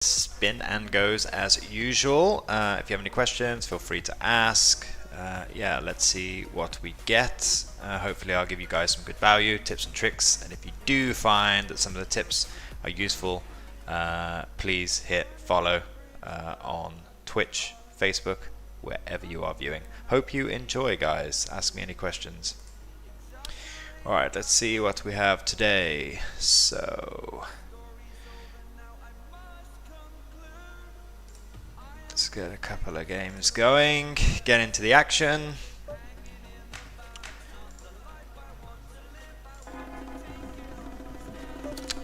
Spin and goes as usual. If you have any questions, feel free to ask. Yeah, let's see what we get. Hopefully I'll give you guys some good value, tips and tricks, and if you do find that some of the tips are useful, please hit follow on Twitch, Facebook, wherever you are viewing. Hope you enjoy, guys. Ask me any questions. Alright, let's see what we have today. So let's get a couple of games going, get into the action.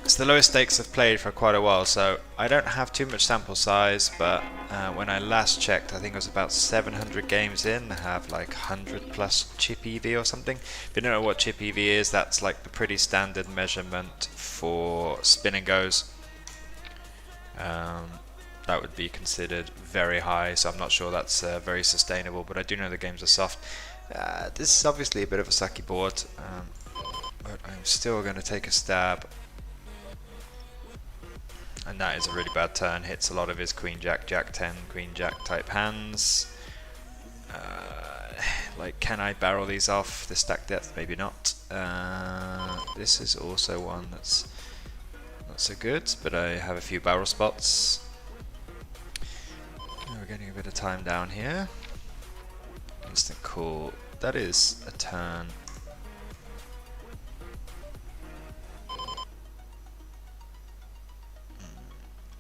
It's the lowest stakes I've played for quite a while, so I don't have too much sample size, but when I last checked, I think it was about 700 games in. I have like 100 plus chip EV or something. If you don't know what chip EV is, that's like the pretty standard measurement for spin and goes. That would be considered very high, so I'm not sure that's very sustainable, but I do know the games are soft. This is obviously a bit of a sucky board, but I'm still going to take a stab. And that is a really bad turn, hits a lot of his queen jack, jack 10, queen jack type hands. Like, can I barrel these off the stack depth? Maybe not. This is also one that's not so good, but I have a few barrel spots. We're getting a bit of time down here. Instant call. That is a turn.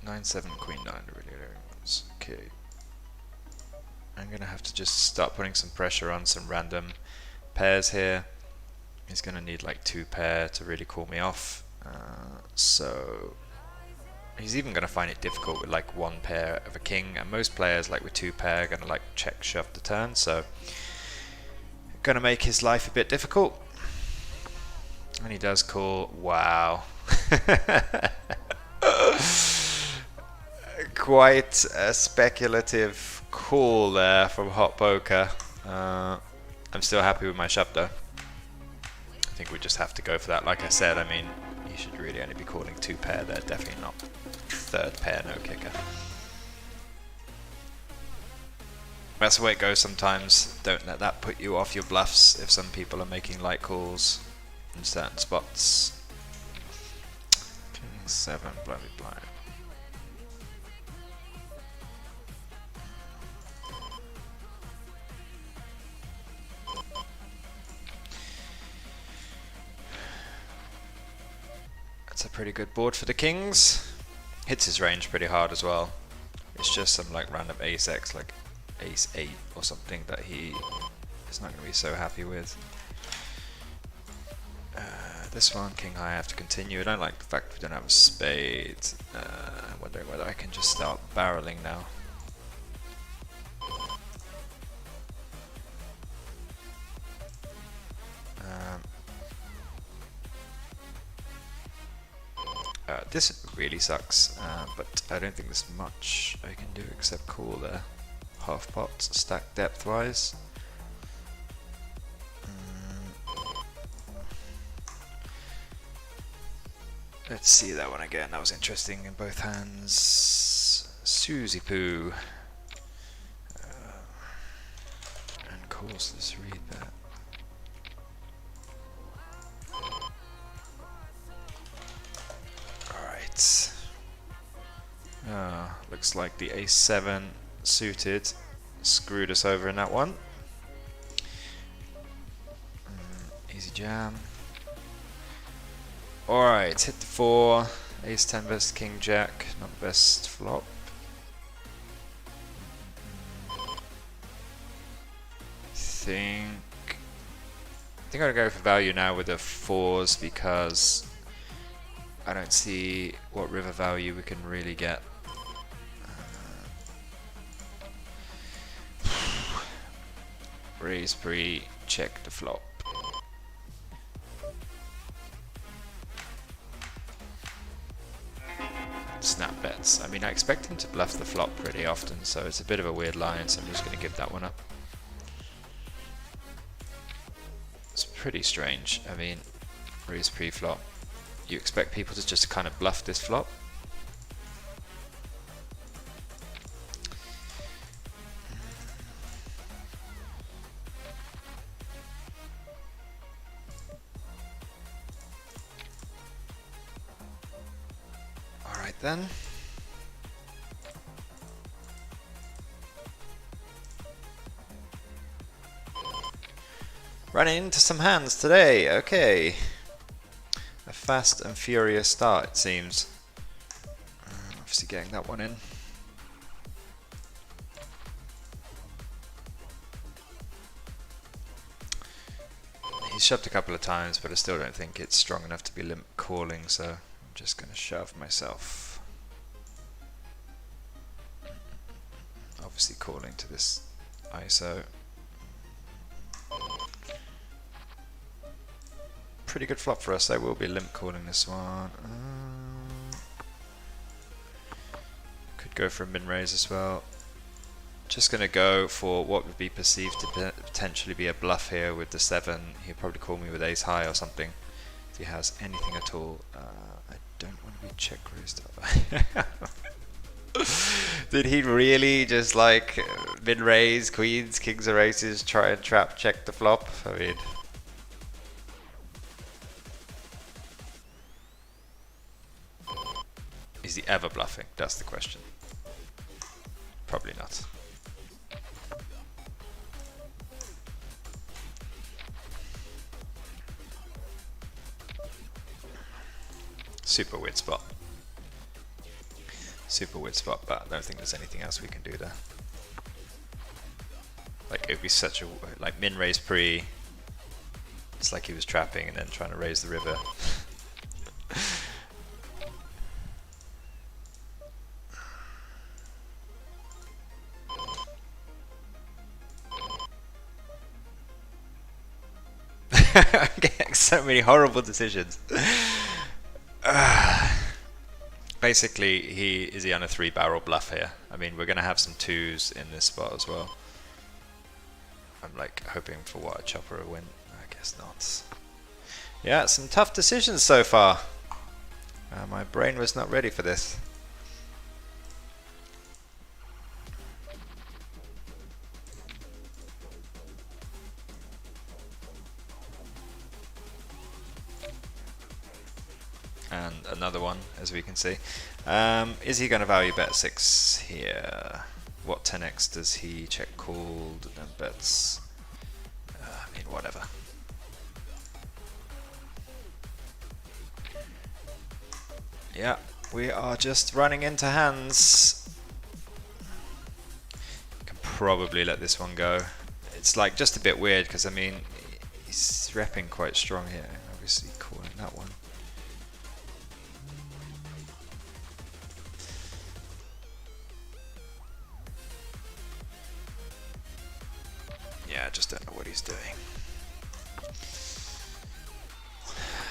Nine, 7, queen 9, really ones. Okay. I'm gonna have to just start putting some pressure on some random pairs here. He's gonna need like 2 pair to really call me off. So he's even gonna find it difficult with like 1 pair of a king, and most players like with 2 pair are gonna like check shove the turn, so gonna make his life a bit difficult. And he does call. Wow. Quite a speculative call there from Hot Poker. I'm still happy with my shove though. I think we just have to go for that. Like I said, I mean, you should really only be calling 2 pair there, definitely not 3rd pair no kicker. That's the way it goes sometimes. Don't let that put you off your bluffs if some people are making light calls in certain spots. King 7, bloody blind. That's a pretty good board for the kings. Hits his range pretty hard as well. It's just some like random ace x, like ace 8 or something, that he is not going to be so happy with. This one, king high, I have to continue. I don't like the fact we don't have a spade. I'm wondering whether I can just start barreling now. This really sucks, but I don't think there's much I can do except call there. Half pot, stack depth wise. Let's see that one again, that was interesting in both hands. Susie Poo. And calls this read bet. Looks like the ace 7 suited screwed us over in that one. Easy jam. Alright, hit the 4. Ace 10 versus king jack, not the best flop. I think I'll go for value now with the 4s because I don't see what river value we can really get. Raise pre, check the flop. Snap bets. I mean, I expect him to bluff the flop pretty often, so it's a bit of a weird line, so I'm just going to give that one up. It's pretty strange. I mean, raise pre-flop. You expect people to just kind of bluff this flop? then. Running into some hands today, okay. A fast and furious start, it seems. Obviously getting that one in. He's shoved a couple of times, but I still don't think it's strong enough to be limp calling, so I'm just going to shove myself. Obviously calling to this ISO. Pretty good flop for us. I will be limp calling this one. Could go for a min raise as well. Just going to go for what would be perceived to potentially be a bluff here with the 7. He'll probably call me with ace high or something if he has anything at all. I don't want to be check raised up. Did he really just like min raise queens, kings or aces, try and trap check the flop? I mean, is he ever bluffing? That's the question. Probably not. Super weird spot. Super weird spot, but I don't think there's anything else we can do there. Like, it would be such a, like, min raise pre. It's like he was trapping and then trying to raise the river. I'm getting so many horrible decisions. Basically, is he on a 3-barrel bluff here? I mean, we're going to have some 2s in this spot as well. I'm like hoping for what, a chopper or a win? I guess not. Yeah, some tough decisions so far. My brain was not ready for this. And another one, as we can see. Is he going to value bet 6 here? What 10x does he check called and bets? I mean, whatever. Yeah, we are just running into hands. Can probably let this one go. It's like just a bit weird because I mean, he's repping quite strong here. Obviously calling that one. Yeah, I just don't know what he's doing.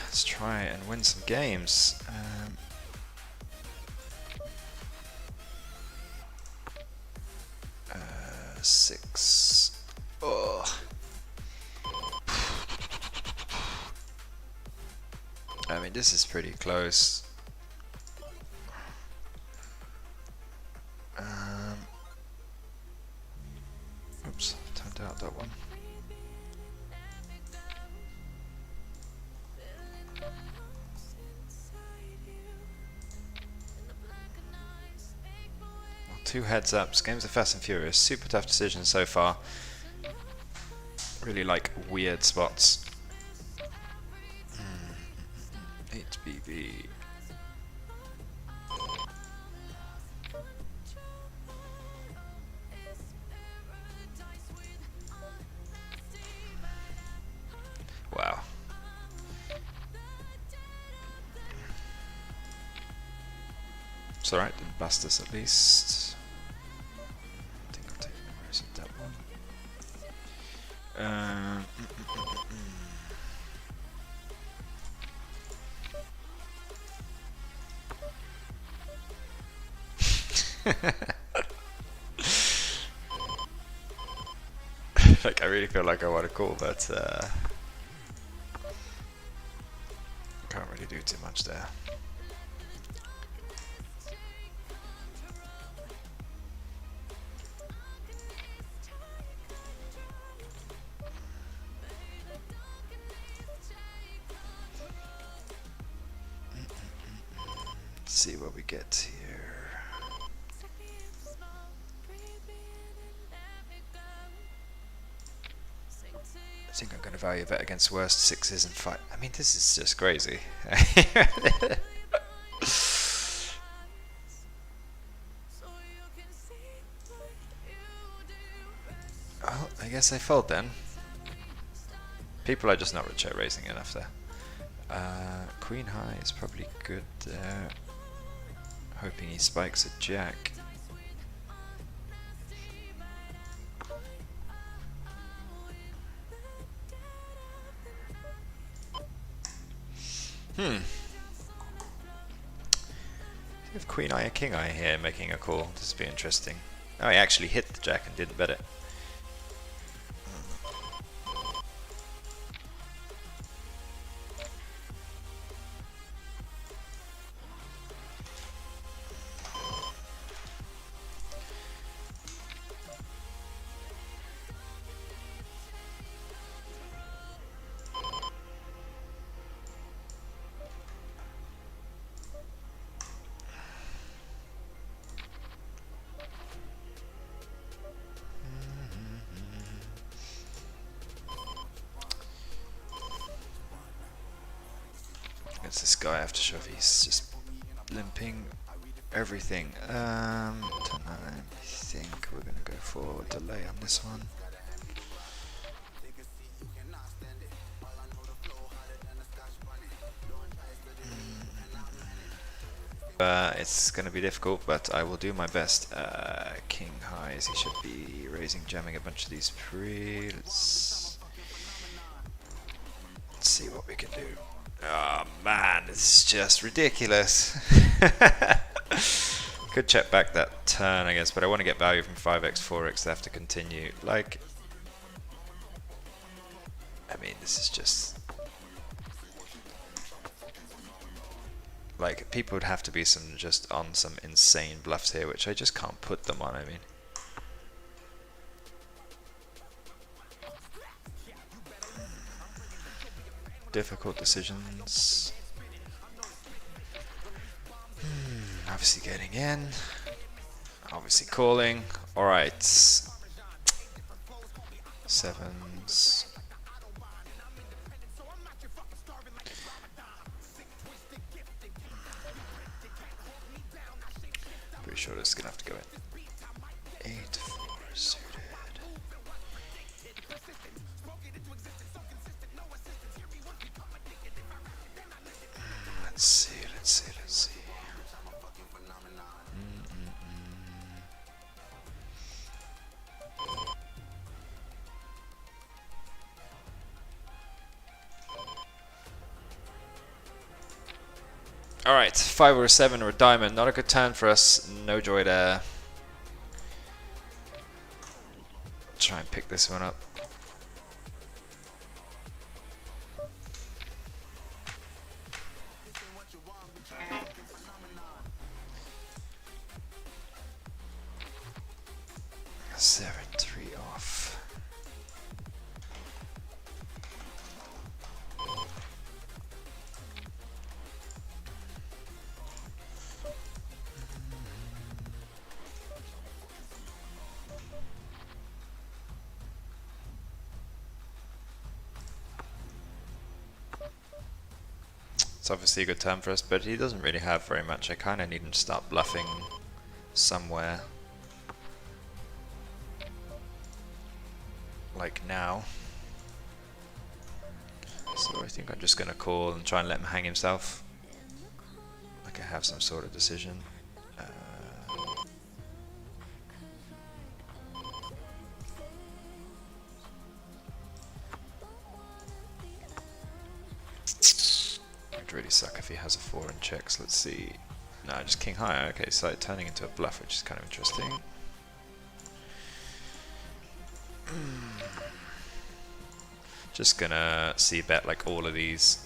Let's try and win some games. 6. Oh. I mean, this is pretty close. Oops, turned out that one. Well, 2 heads ups. Games are fast and furious. Super tough decisions so far. Really like weird spots. 8BB. Wow. It's alright, didn't bust us at least. I think I'll take memories of that one. Like, I really feel like I want to call, but can't really do too much there. see what we get here. I think I'm going to value bet against worst 6s and 5. I mean, this is just crazy. Well, I guess I fold then. People are just not check raising enough there. Queen high is probably good there. Hoping he spikes a jack. If queen eye or king eye here making a call, this would be interesting. Oh, he actually hit the jack and didn't bet it. Against this guy after shove, he's just limping everything. I think we're gonna go for delay on this one. It's gonna be difficult, but I will do my best. King highs, he should be raising, jamming a bunch of these pre. Let's see what we can do. Oh man, this is just ridiculous. Could check back that turn, I guess, but I want to get value from 5x, 4x. They have to continue. Like, I mean, this is just like people would have to be just on some insane bluffs here, which I just can't put them on. I mean. Difficult decisions. Obviously getting in. Obviously calling. Alright. Sevens. Pretty sure this is gonna have to go in. 8-4 suited. Let's see. Alright, 5 or 7 or a diamond. Not a good turn for us. No joy there. Try and pick this one up. It's obviously a good turn for us, but he doesn't really have very much. I kind of need him to start bluffing somewhere. Like now. So I think I'm just going to call and try and let him hang himself. Like I have some sort of decision. Really suck if he has a 4 and checks. Let's see. No, just king high. Okay, so turning into a bluff, which is kind of interesting. Just gonna see bet like all of these.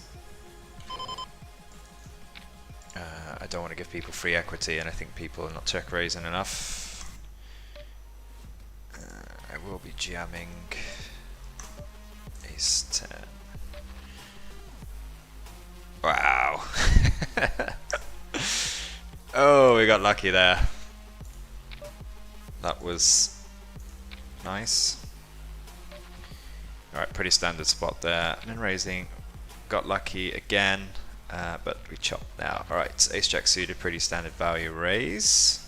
I don't want to give people free equity, and I think people are not check raising enough. I will be jamming ace 10. Wow. Oh, we got lucky there. That was nice. Alright, pretty standard spot there. Min raising, got lucky again, but we chopped now. Alright, ace jack suited, pretty standard value raise.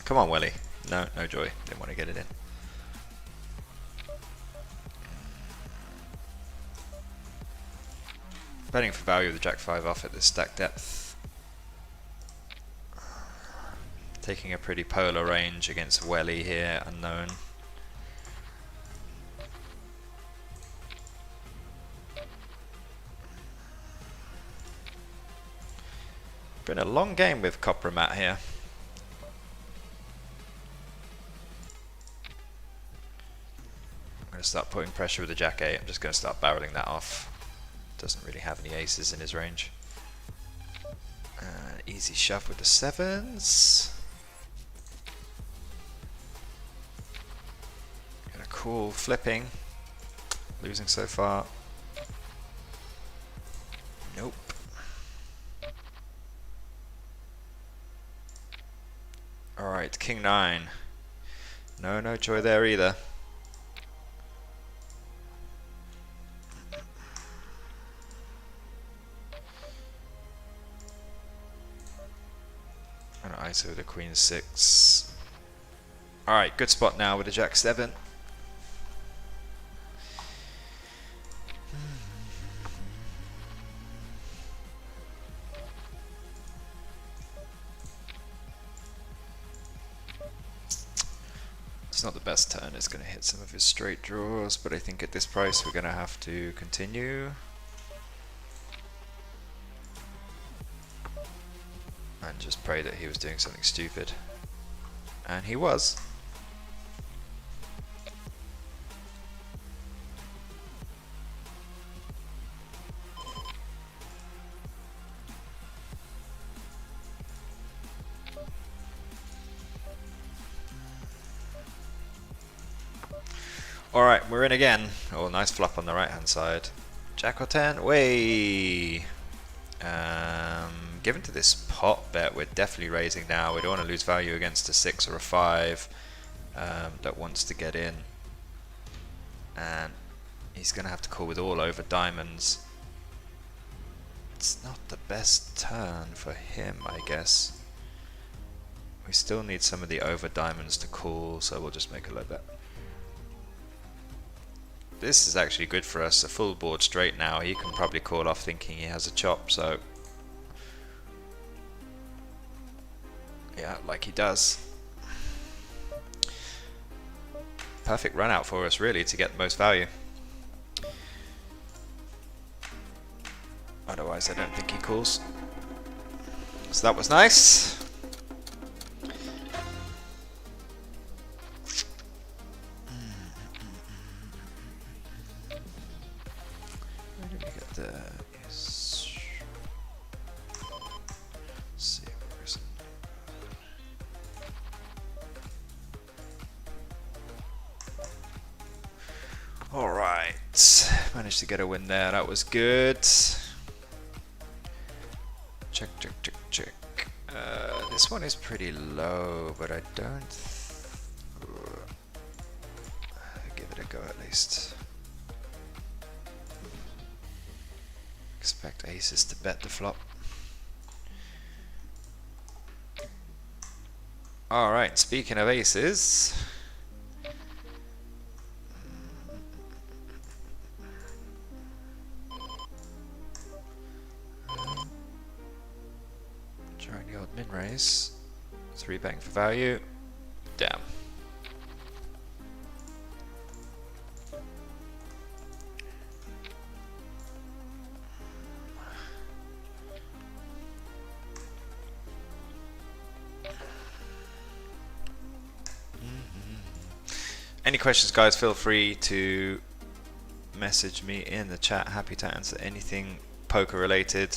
Come on, Welly. No, no joy. Didn't want to get it in. Betting for value with the jack 5 off at this stack depth. Taking a pretty polar range against Welly here, unknown. Been a long game with Copper Matt here. I'm going to start putting pressure with the jack 8. I'm just going to start barreling that off. Doesn't really have any aces in his range. Easy shove with the 7s. Got a cool flipping. Losing so far. Nope. Alright, king 9. No, no joy there either. And ISO with the queen 6. Alright, good spot now with the jack 7. It's not the best turn, it's going to hit some of his straight draws, but I think at this price we're going to have to continue. And just pray that he was doing something stupid. And he was. Alright, we're in again. Oh, nice flop on the right hand side. Jack or 10, way. Given to this pot bet, we're definitely raising now. We don't want to lose value against a 6 or a 5 that wants to get in. And he's going to have to call with all over diamonds. It's not the best turn for him, I guess. We still need some of the over diamonds to call, so we'll just make a low bet. This is actually good for us, a full board straight now. He can probably call off thinking he has a chop, so yeah, like he does. Perfect run out for us really to get the most value. Otherwise I don't think he calls. So that was nice. Alright, managed to get a win there, that was good. Check, check, check, check. This one is pretty low, but I don't... give it a go at least. Expect aces to bet the flop. Alright, speaking of aces... trying the odd min raise. 3 betting for value. Damn. Any questions, guys, feel free to message me in the chat. Happy to answer anything poker related.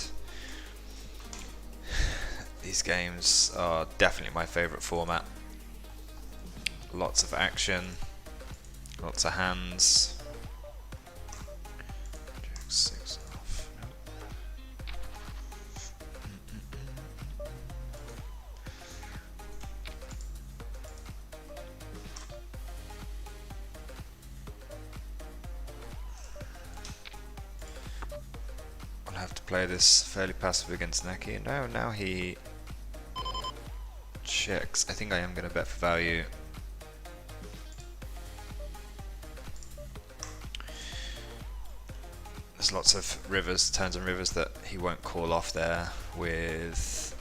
These games are definitely my favorite format. Lots of action, lots of hands. Jack 6 off. play this fairly passive against Neki. No, now he checks. I think I am going to bet for value. There's lots of rivers, turns and rivers that he won't call off there with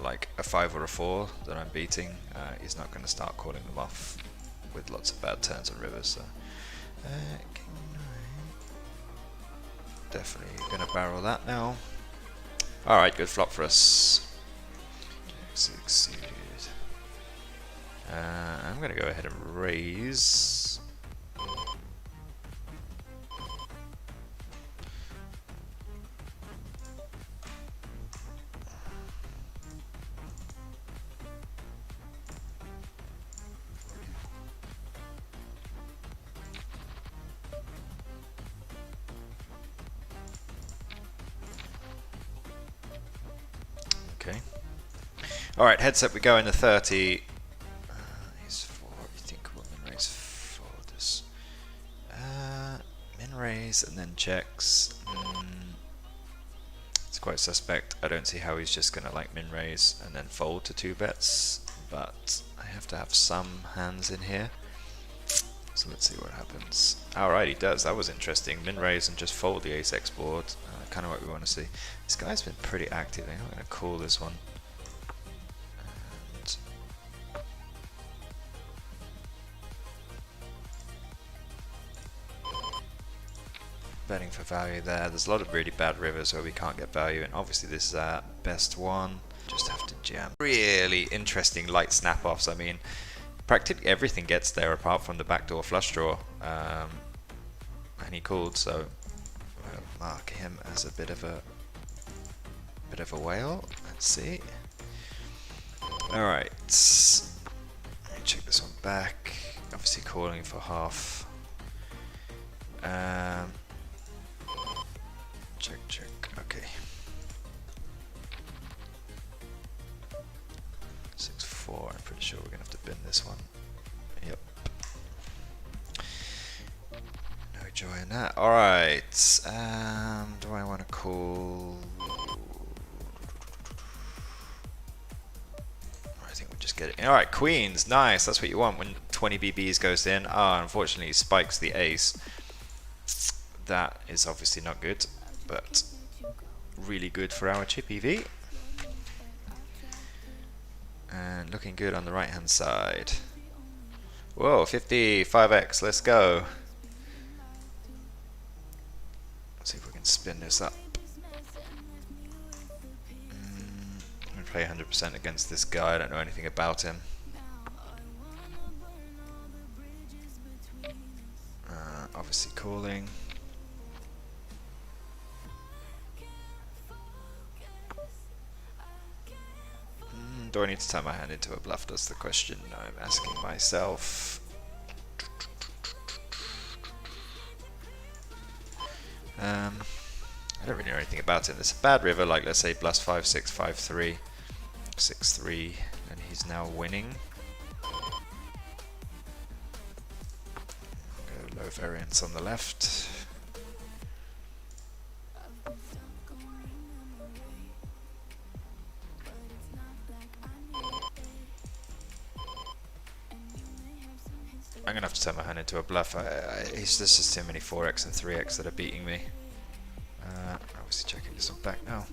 like a 5 or a 4 that I'm beating. He's not going to start calling them off with lots of bad turns and rivers. So King 9. Definitely going to barrel that now. Alright, good flop for us. Succeeded. I'm going to go ahead and raise. Okay. Alright, heads up, we go in the 30. He's 4. You think we'll min raise 4 this? Min raise and then checks. It's quite suspect. I don't see how he's just gonna like min raise and then fold to 2 bets, but I have to have some hands in here. So let's see what happens. Alright, he does. That was interesting. Min raise and just fold the ace-x board. Kind of what we want to see. This guy's been pretty active. I think I'm going to call this one. And betting for value there. There's a lot of really bad rivers where we can't get value, and obviously this is our best one. Just have to jam. Really interesting light snap-offs. I mean, practically everything gets there apart from the backdoor flush draw. And he called, so we'll mark him as a bit of a whale. Let's see. Alright. Let me check this one back. Obviously calling for half. Check. Okay. 6-4. I'm pretty sure we're gonna have to bin this one. Yep. No joy in that. Alright. Do I want to call? I think we'll just get it. Alright, queens. Nice. That's what you want when 20 BBs goes in. Unfortunately, he spikes the ace. That is obviously not good, but really good for our chip EV. And looking good on the right hand side. Whoa, 55x, let's go. Let's see if we can spin this up. I'm going to play 100% against this guy, I don't know anything about him. Obviously calling. Do I need to turn my hand into a bluff? That's the question I'm asking myself. I don't really know anything about it. There's a bad river, like let's say plus 5, 6, 5, 3, 6, 3, and he's now winning. Go low variance on the left. I'm gonna have to turn my hand into a bluff. There's just too many 4x and 3x that are beating me. Obviously checking this one back now.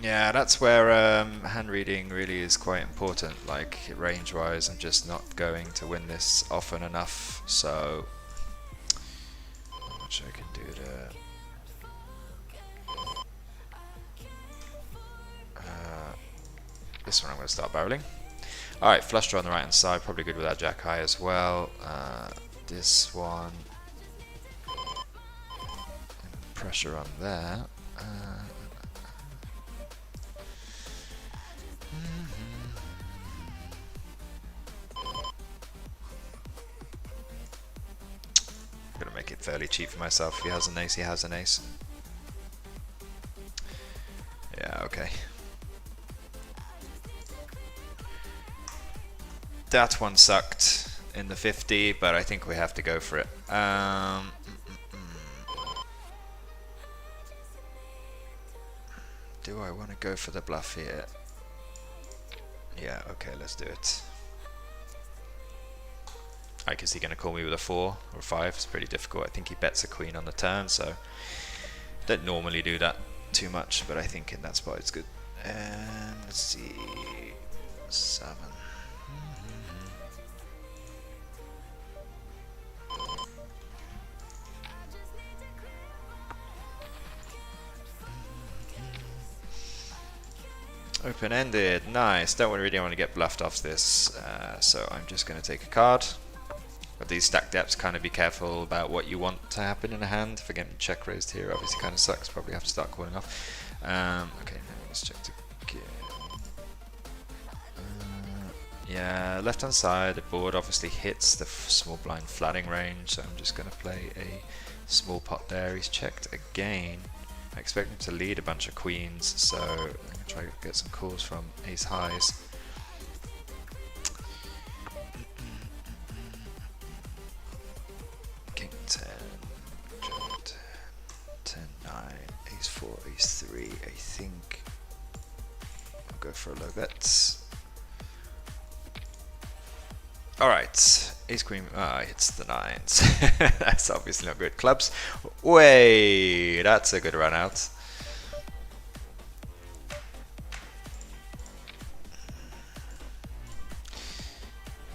Yeah, that's where hand reading really is quite important. Like range wise, I'm just not going to win this often enough. So not much I can do to. This one I'm going to start barreling. Alright, flush draw on the right hand side, probably good with that jack high as well. This one, pressure on there. I'm gonna make it fairly cheap for myself. If he has an ace, he has an ace. Yeah, okay. That one sucked in the 50, but I think we have to go for it. Do I want to go for the bluff here? Yeah, okay, let's do it. Like, is he going to call me with a 4 or 5? It's pretty difficult. I think he bets a queen on the turn, so don't normally do that too much, but I think in that spot it's good. And let's see, 7. Open-ended, nice. Don't really want to get bluffed off this, so I'm just going to take a card. But these stack depths, kind of be careful about what you want to happen in a hand. If I get check raised here, obviously kind of sucks. Probably have to start calling off. Okay, now let's check again. Yeah, left hand side, the board obviously hits the small blind flatting range, so I'm just going to play a small pot there. He's checked again. I expect him to lead a bunch of queens, so I'm going to try to get some calls from ace highs. King 10, Jack 10, 10, 9, ace 4, ace 3. I think I'll go for a low bet. Alright, ace queen, hits the 9s. That's obviously not good. Clubs, way, that's a good run out.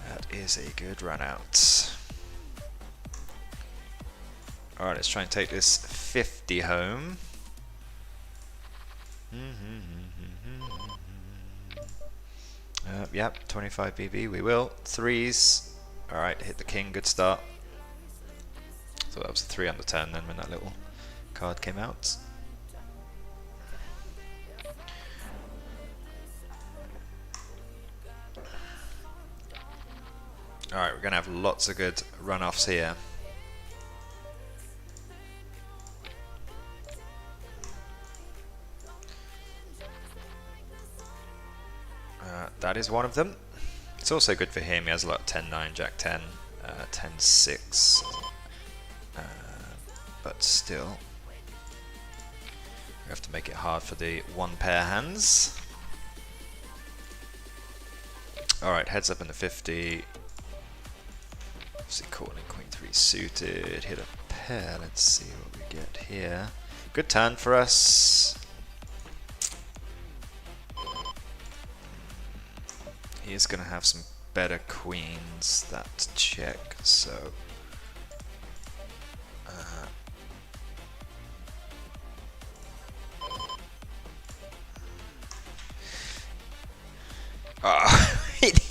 That is a good run out. Alright, let's try and take this 50 home. Yep, 25 BB, we will. 3s. Alright, hit the king, good start. So that was a 3 on the 10 then when that little card came out. Alright, we're going to have lots of good run-offs here. That is one of them. It's also good for him. He has a lot of 10-9, Jack 10, 10-6. But still, we have to make it hard for the one pair hands. Alright, heads up in the 50. Obviously calling queen 3 suited. Hit a pair. Let's see what we get here. Good turn for us. He is going to have some better queens that check, so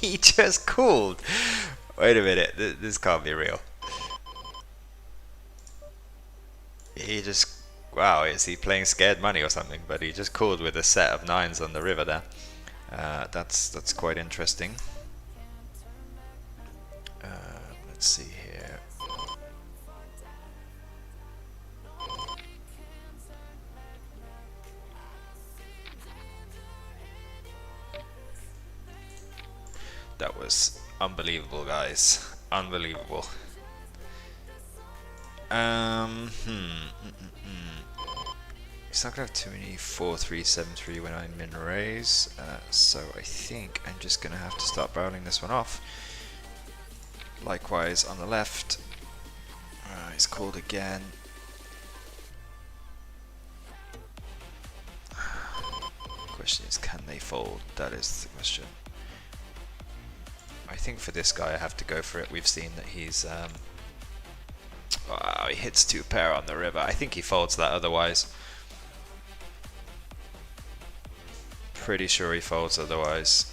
he just called. Wait a minute, this can't be real. He just, wow, is he playing scared money or something? But he just called with a set of 9s on the river there. That's quite interesting. Let's see here. That was unbelievable, guys. Unbelievable. He's not going to have too many 4-3, 7-3 when I'm in raise, so I think I'm just going to have to start barreling this one off. Likewise on the left. He's called again. Question is, can they fold? That is the question. I think for this guy I have to go for it. We've seen that he's he hits 2 pair on the river. I think he folds that otherwise. Pretty sure he folds otherwise.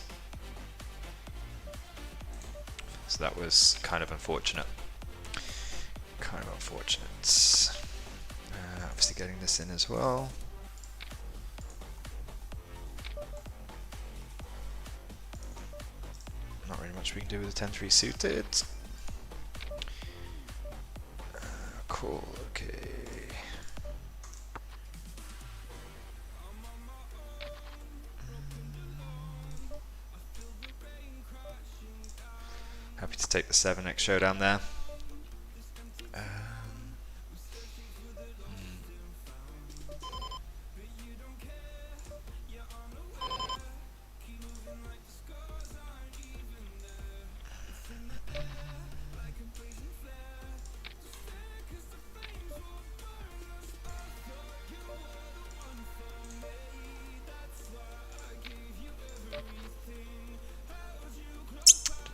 So that was kind of unfortunate. Kind of unfortunate. Obviously getting this in as well. Not really much we can do with the 10-3 suited. Cool, okay. Happy to take the 7x showdown there.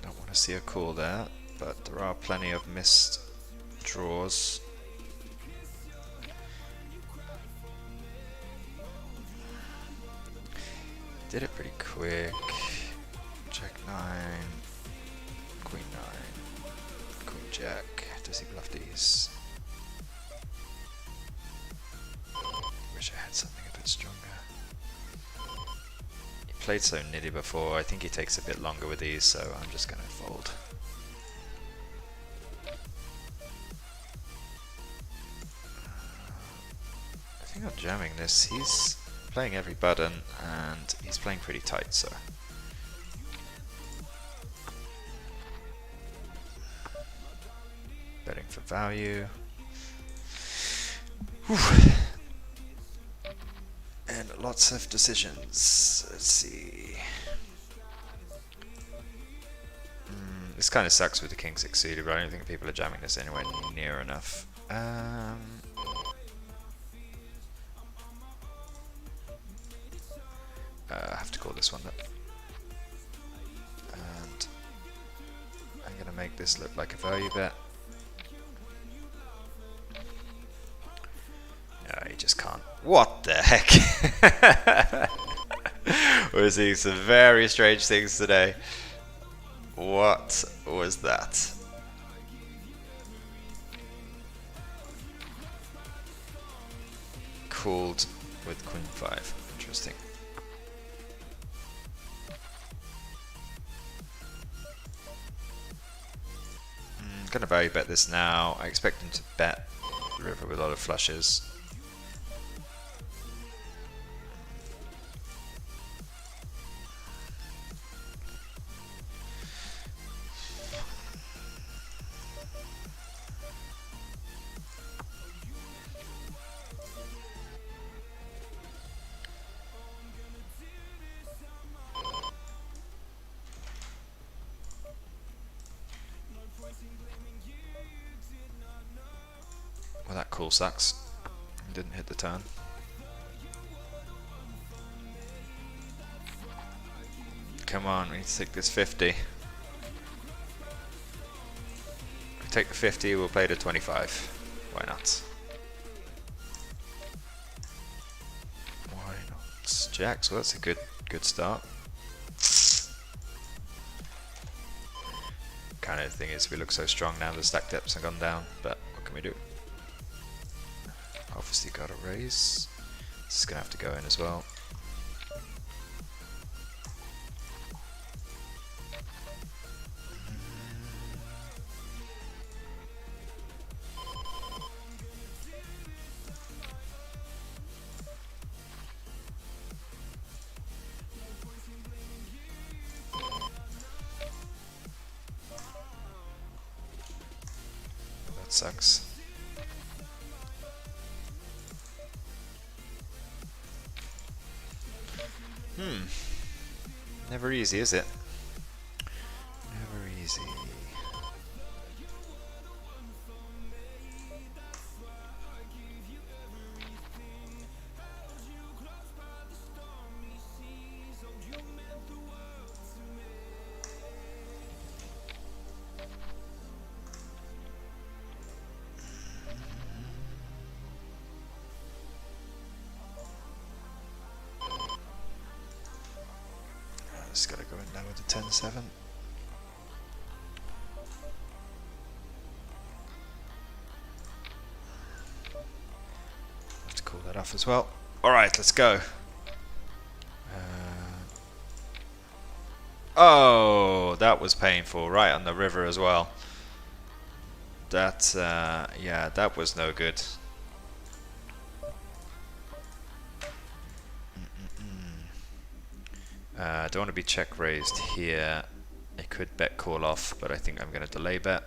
Don't want to see a call there, but there are plenty of missed draws. Did it pretty quick. Jack 9, Queen 9, Queen Jack. Does he bluff these? Wish I had something a bit stronger. He played so nitty before. I think he takes a bit longer with these, so I'm just gonna fold. I think I'm jamming this. He's playing every button and he's playing pretty tight, so betting for value. Whew. And lots of decisions. Let's see. This kind of sucks with the king 6 suited, but I don't think people are jamming this anywhere near enough. I have to call this one up. And I'm going to make this look like a value bet. No, you just can't. What the heck? We're seeing some very strange things today. What was that? Called with Queen 5. Interesting. I'm gonna value bet this now. I expect him to bet the river with a lot of flushes. Well, that call sucks. Didn't hit the turn. Come on, we need to take this 50. If we take the 50, we'll play to 25. Why not? Why not? Jacks, well, that's a good start. Kind of thing is, we look so strong now, the stack depths have gone down, but what can we do? Obviously got a raise. This is going to have to go in as well. That sucks. Never easy, is it? Never easy. Just gotta go in now with the 10-7. Have to call that off as well. Alright, let's go. Oh, that was painful. Right on the river as well. That, yeah, that was no good. I don't want to be check raised here. It could bet call off, but I think I'm going to delay bet.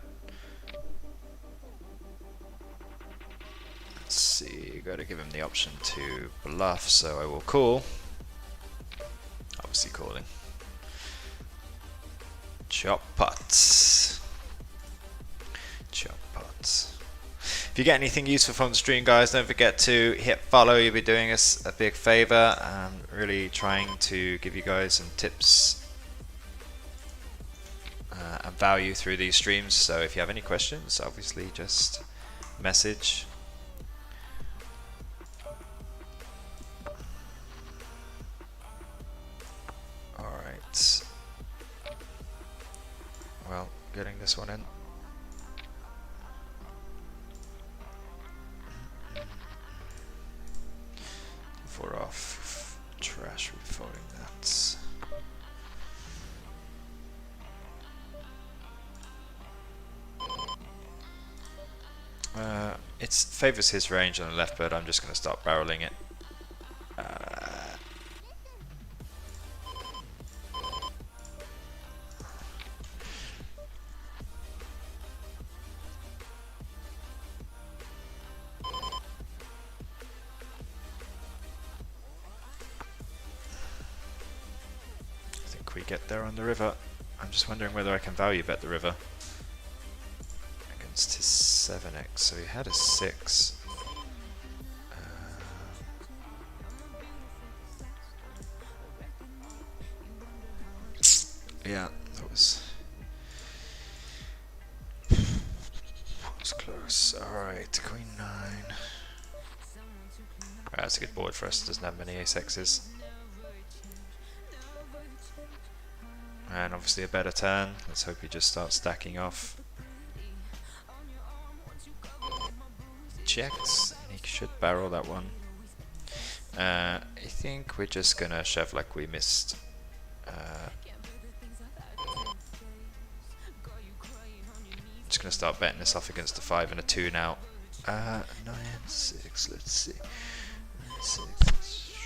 Let's see, got to give him the option to bluff, so I will call. Obviously calling. Chop pots. Chop pots. If you get anything useful from the stream, guys, don't forget to hit follow. You'll be doing us a big favor. I'm really trying to give you guys some tips and value through these streams. So if you have any questions, obviously just message. Alright. Well, getting this one in. 4 off. Trash refolding that. It favors his range on the left, but I'm just going to start barreling it. I think we get there on the river. I'm just wondering whether I can value bet the river against his 7x. So he had a 6. Yeah, that was close. Alright, Queen 9. That's a good board for us, doesn't have many ace-x's. And obviously a better turn. Let's hope he just starts stacking off. Checks. He should barrel that one. I think we're just gonna shove like we missed. Just gonna start betting this off against a 5 and a 2 now. 9, 6. Let's see. 6.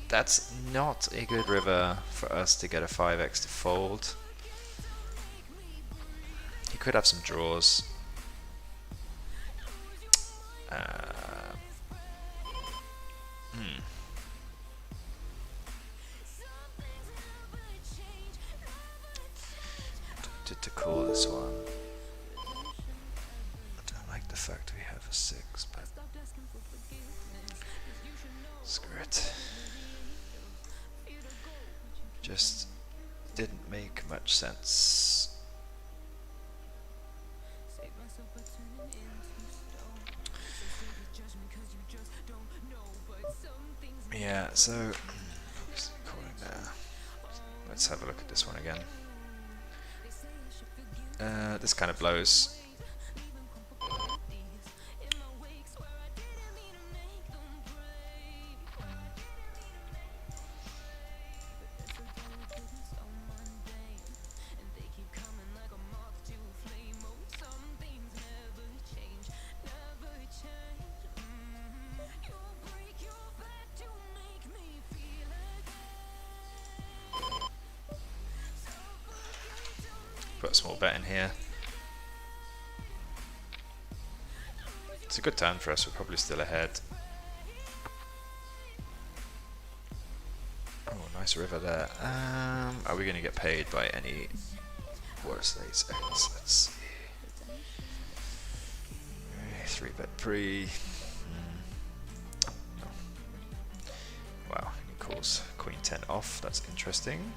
That's not a good river for us to get a 5x to fold. He could have some draws. To call this one. I don't like the fact we have a 6, but screw it. Just didn't make much sense. Yeah, so obviously calling there. Let's have a look at this one again. This kind of blows. Put a small bet in here. It's a good turn for us, we're probably still ahead. Oh, nice river there. Are we going to get paid by any worse ace X? Let's see. 3 bet pre. No. Wow, he calls Queen 10 off, that's interesting.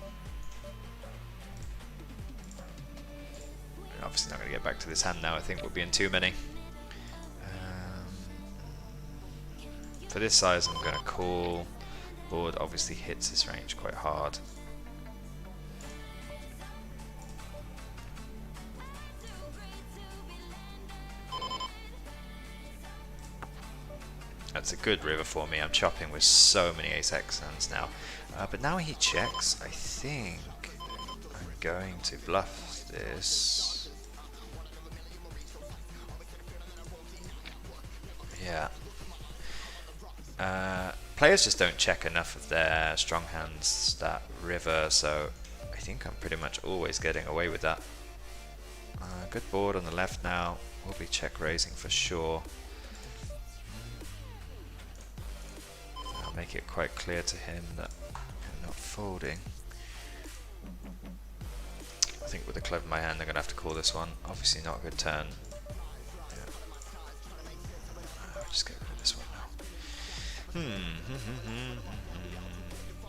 Obviously not going to get back to this hand now, I think we'll be in too many. For this size I'm going to call. Board obviously hits his range quite hard. That's a good river for me. I'm chopping with so many ace-x hands now. But now he checks, I think I'm going to bluff this. Yeah. Players just don't check enough of their strong hands that river, so I think I'm pretty much always getting away with that. Good board on the left now. We'll be check raising for sure. I'll make it quite clear to him that I'm not folding. I think with the club in my hand, I'm going to have to call this one. Obviously not a good turn. Yeah. I'll just get rid of this one now.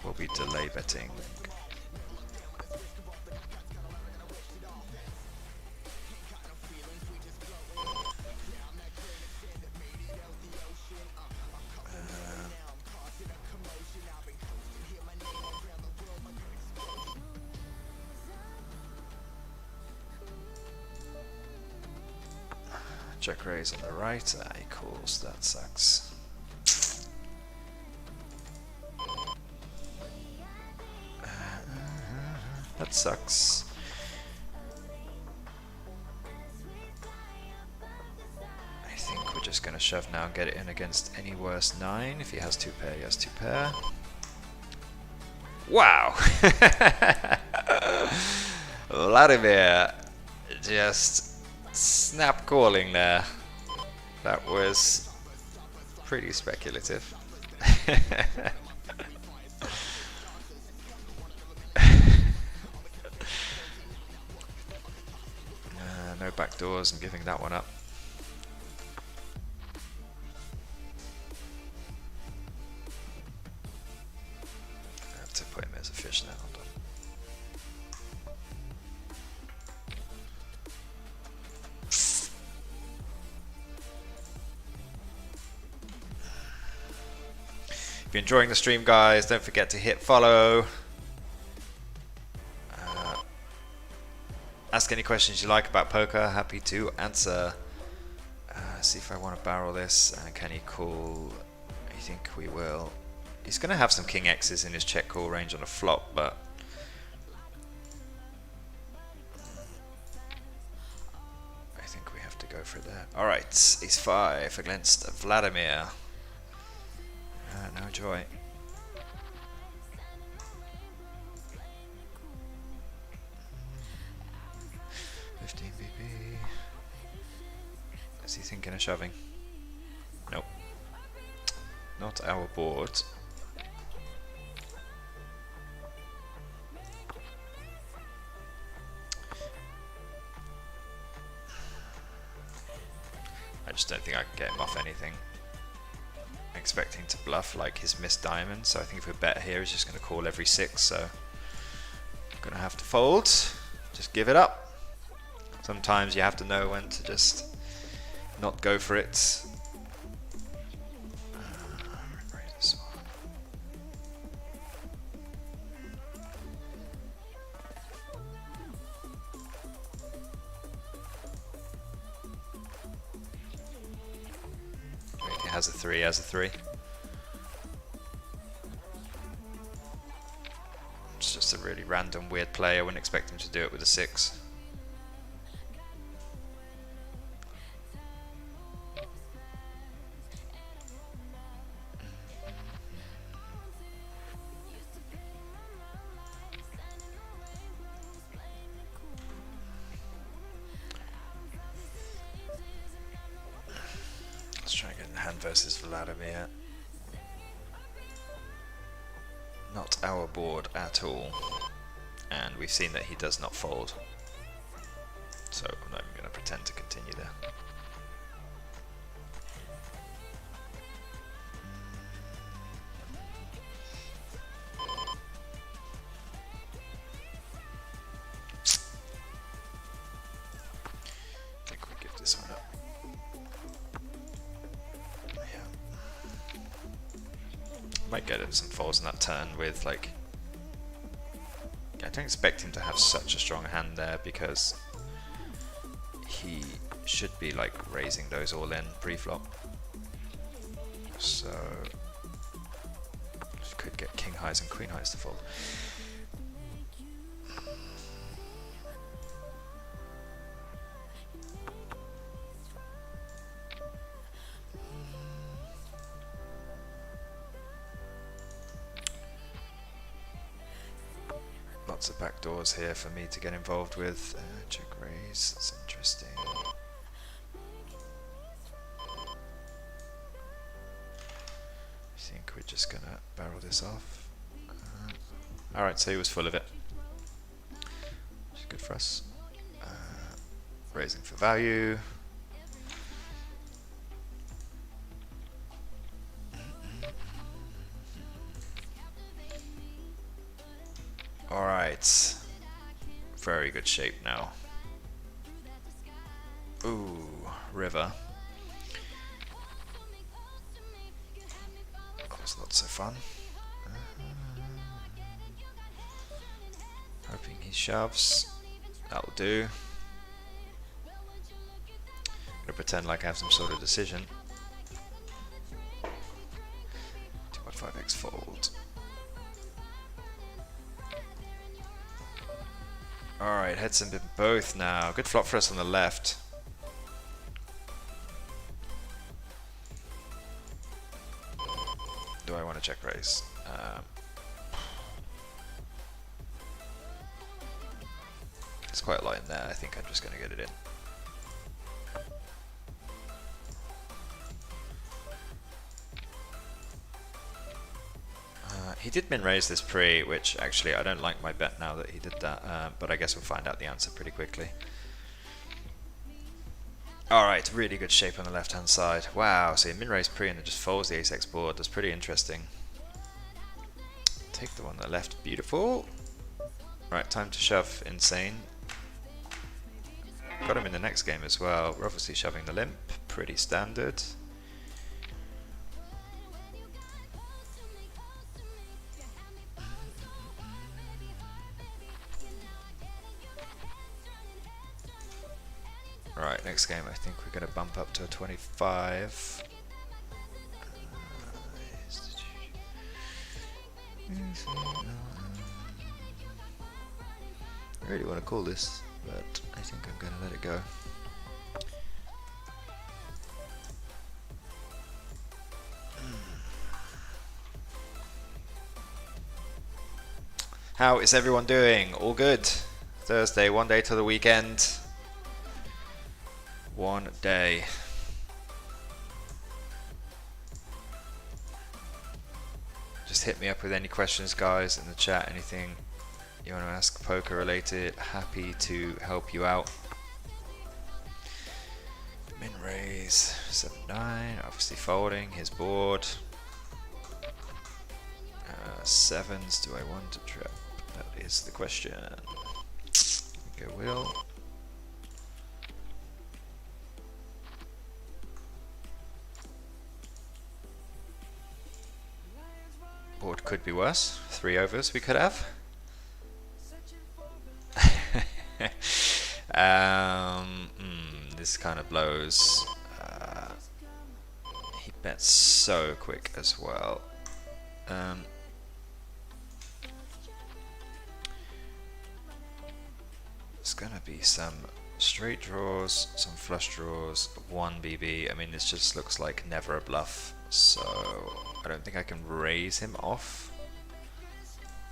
We'll be delay betting. Check raise on the right. He calls. That sucks. That sucks. I think we're just gonna shove now and get it in against any worse 9. If he has 2 pair, he has 2 pair. Wow! Vladimir just snap calling there. That was pretty speculative. No back doors, I'm giving that one up. I have to put him as a fish now. Hold on. If you're enjoying the stream, guys, don't forget to hit follow. Ask any questions you like about poker, happy to answer. See if I want to barrel this. Can he call? I think we will. He's going to have some king X's in his check call range on a flop, but I think we have to go for that. Alright, ace 5 against Vladimir. No joy. 15 BP. Is he thinking of shoving? Nope. Not our board. I just don't think I can get him off anything. I'm expecting to bluff like his missed diamond, so I think if we bet here, he's just going to call every 6, so I'm going to have to fold. Just give it up. Sometimes you have to know when to just not go for it. He has a 3, has a 3. It's just a really random, weird play. I wouldn't expect him to do it with a 6. Let's try and get in hand versus Vladimir. Not our board at all. And we've seen that he does not fold. So I'm not even going to pretend to continue there. I think we give this one up. Might get some folds in that turn with like. I don't expect him to have such a strong hand there because he should be like raising those all in pre-flop. So could get king highs and queen highs to fold. lots of backdoors here for me to get involved with. Check raise, that's interesting. I think we're just gonna barrel this off. Alright, so he was full of it. Which is good for us. Raising for value. Alright. Very good shape now. Ooh, river. That was not so fun. Hoping he shoves. That'll do. I'm gonna pretend like I have some sort of decision. 2.5x fold. Alright, heads in both now. Good flop for us on the left. Do I want to check raise? It's quite a lot in there. I think I'm just going to get it in. He did min raise this pre, which actually I don't like my bet now that he did that, but I guess we'll find out the answer pretty quickly. Alright, really good shape on the left hand side. Wow, so he min raise pre and it just folds the ace-x board. That's pretty interesting. Take the one on the left, beautiful. Right, time to shove, insane. Got him in the next game as well. We're obviously shoving the limp, pretty standard. Right, next game I think we're going to bump up to a 25. I really want to call this, but I think I'm going to let it go. How is everyone doing? All good? Thursday, one day till the weekend. One day. Just hit me up with any questions, guys, in the chat. Anything you want to ask poker related, happy to help you out. Min raise 7-9, obviously folding his board. Sevens, do I want to trap? That is the question. I think I will. Board could be worse. 3 overs we could have. This kind of blows. He bets so quick as well. There's gonna be some straight draws, some flush draws, 1 BB. I mean, this just looks like never a bluff. So I don't think I can raise him off.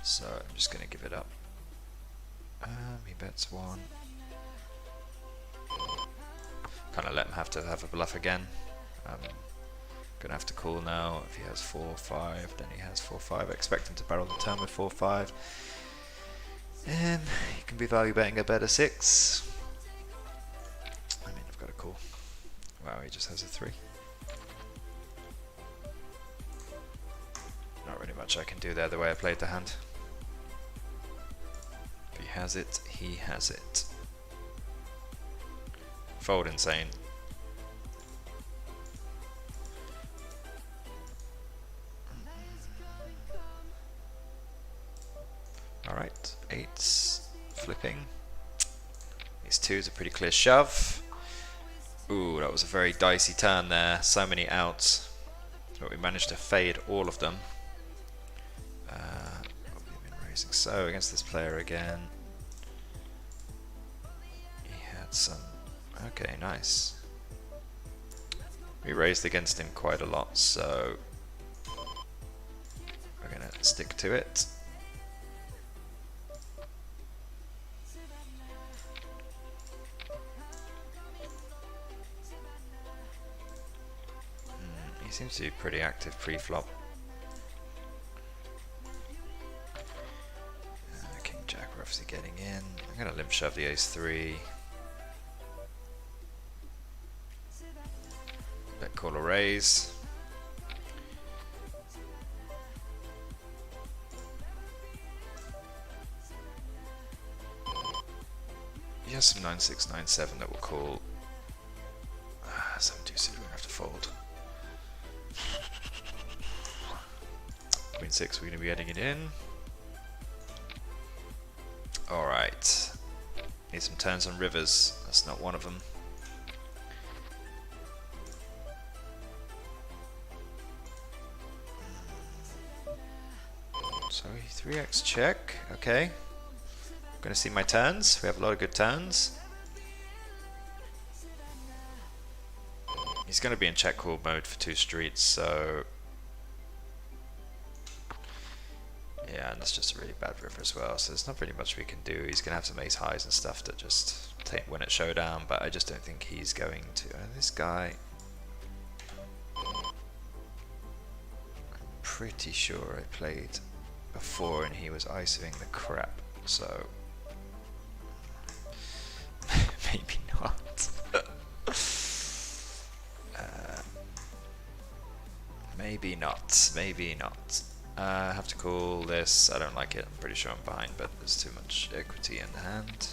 So I'm just gonna give it up. He bets 1. Kind of let him have to have a bluff again. Gonna have to call now. If he has 4-5, then he has 4-5. I expect him to barrel the turn with 4-5. And he can be value betting a better 6. I mean, I've got a call. Wow, he just has a 3. Not really much I can do there the way I played the hand. If he has it, he has it. Fold insane. Alright, 8s, flipping. These 2s a pretty clear shove. Ooh, that was a very dicey turn there. So many outs. But we managed to fade all of them. We've been raising so against this player again. He had some... Okay, nice. We raised against him quite a lot, so we're gonna stick to it. Seems to be pretty active pre-flop. King Jack, we're obviously getting in. I'm going to limp shove the ace 3. Bet call or raise. He has some 9-6, 9-7 that will call. 7-2 suited, we're going to have to fold. Queen 6, we're going to be getting it in. Alright. Need some turns on rivers. That's not one of them. So 3x check. Okay. Gonna see my turns. We have a lot of good turns. He's gonna be in check call mode for 2 streets, so yeah, and that's just a really bad river as well. So there's not really much we can do. He's gonna have some ace highs and stuff to just win at showdown, but I just don't think he's going to. This guy, I'm pretty sure I played before and he was ISOing the crap. So maybe not. Maybe not. Maybe not. I have to call this. I don't like it. I'm pretty sure I'm behind, but there's too much equity in the hand.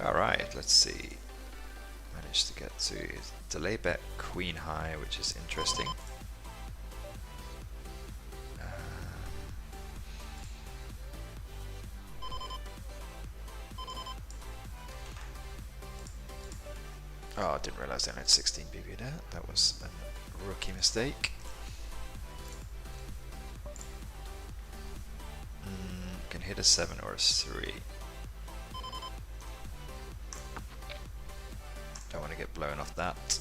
Alright, let's see. Managed to get to delay bet queen high, which is interesting. Oh, I didn't realize I had 16 BB there. That was a rookie mistake. Can hit a 7 or a 3. Don't want to get blown off that.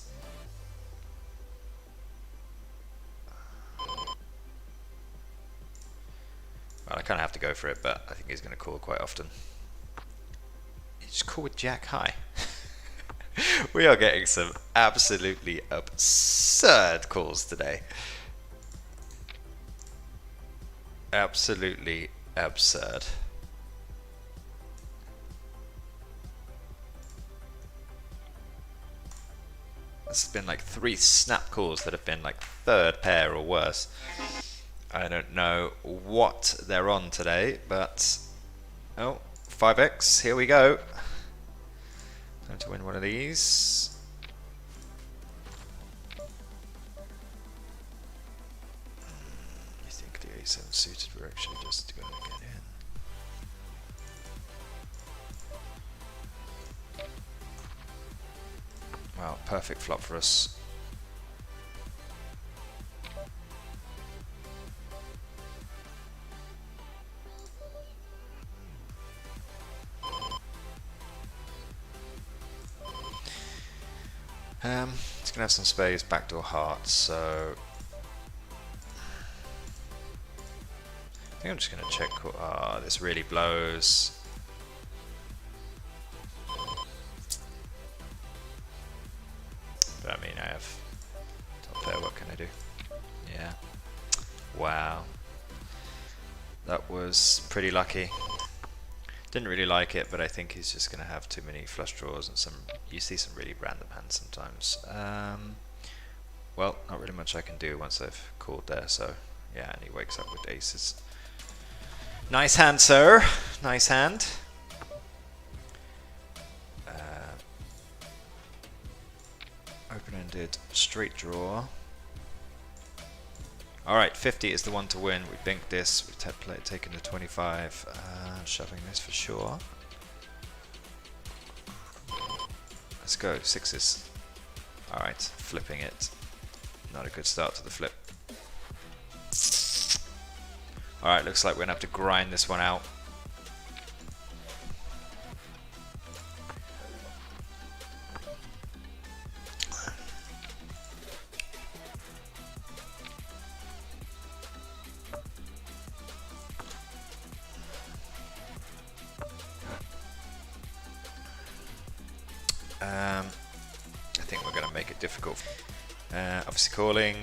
Well, I kind of have to go for it, but I think he's going to call quite often. He just called with Jack high. We are getting some absolutely absurd calls today. Absolutely absurd. There's been like 3 snap calls that have been like third pair or worse. I don't know what they're on today, but oh, 5x, here we go. Time to win one of these. I think the a7 suited we're actually just going to get in. Wow, perfect flop for us. It's gonna have some spades, backdoor hearts, so I think I'm just gonna check. Ah, this really blows. But I mean, I have top pair. What can I do? Yeah. Wow. That was pretty lucky. Didn't really like it, but I think he's just going to have too many flush draws and some. You see some really random hands sometimes. Well, not really much I can do once I've called there. So yeah, and he wakes up with aces. Nice hand, sir. Nice hand. Open-ended straight draw. Alright, 50 is the one to win. We binked this. We've taken the 25. Shoving this for sure. Let's go. 6s. Alright, flipping it. Not a good start to the flip. Alright, looks like we're going to have to grind this one out. I think we're going to make it difficult. Obviously calling.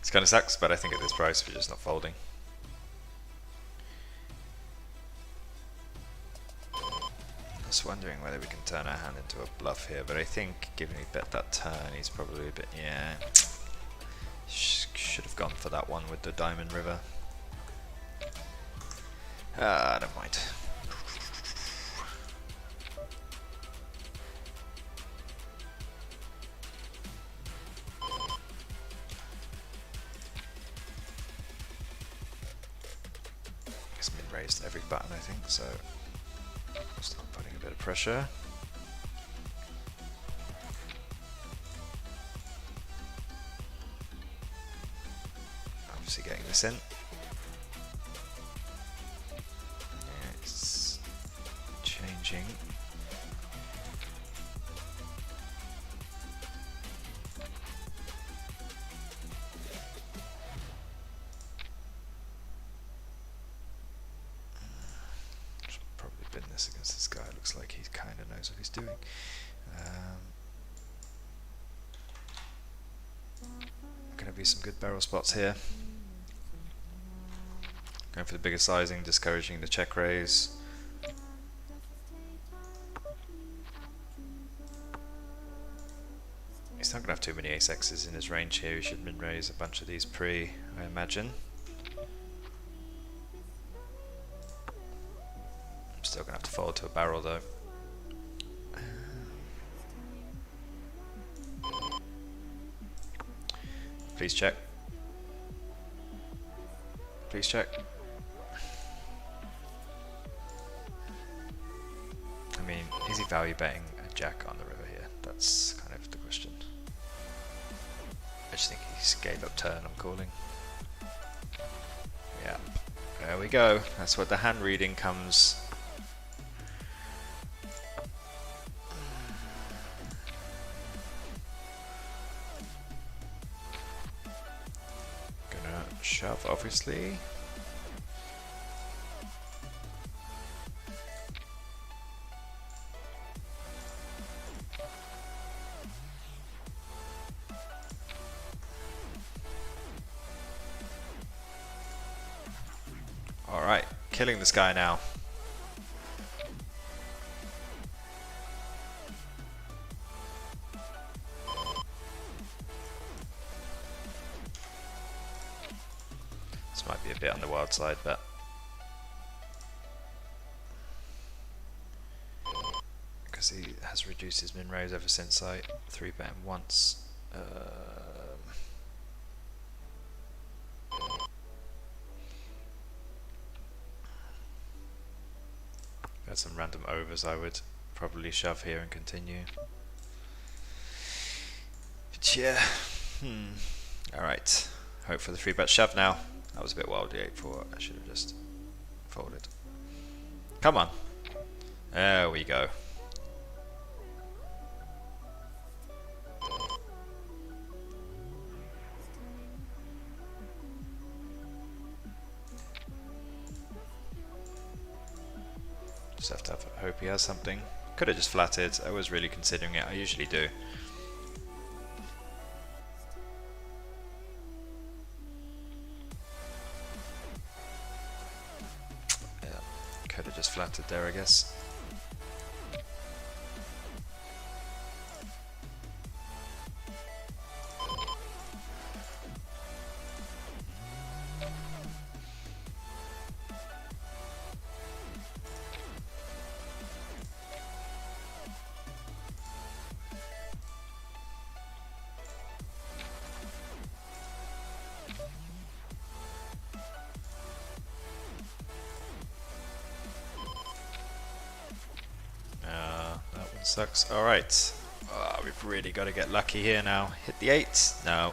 This kind of sucks, but I think at this price we're just not folding. Just wondering whether we can turn our hand into a bluff here, but I think given he bet that turn, he's probably a bit, yeah. Should have gone for that one with the Diamond River. Never mind. It's been raised every button, I think, so I'll start putting a bit of pressure. Obviously getting this in. Yeah, it's changing. Should probably bin this against this guy. Looks like he kind of knows what he's doing. Going to be some good barrel spots here. Going for the bigger sizing, discouraging the check raise. He's not going to have too many ace-x's in his range here. He should min-raise a bunch of these pre, I imagine. I'm still going to have to fold to a barrel though. Please check. Please check. I mean, is he value betting a jack on the river here? That's kind of the question. I just think he gave up turn, I'm calling. Yeah, there we go. That's what the hand reading comes. Gonna shove, obviously. Alright, killing this guy now. This might be a bit on the wild side, but because he has reduced his min raise ever since I 3-bet him once. Got some random overs, I would probably shove here and continue. But yeah, alright. Hope for the 3-bet shove now. That was a bit wild, the 8-4. I should have just folded. Come on. There we go. Just have to hope he has something. Could have just flatted. I was really considering it. I usually do. Yeah, could have just flatted there, I guess. Sucks. Alright. We've really got to get lucky here now. Hit the 8? No.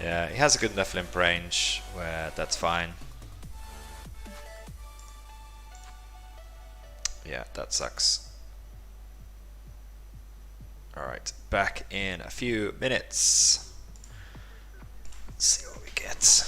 Yeah, he has a good enough limp range where that's fine. Yeah, that sucks. Alright, back in a few minutes. see what we get.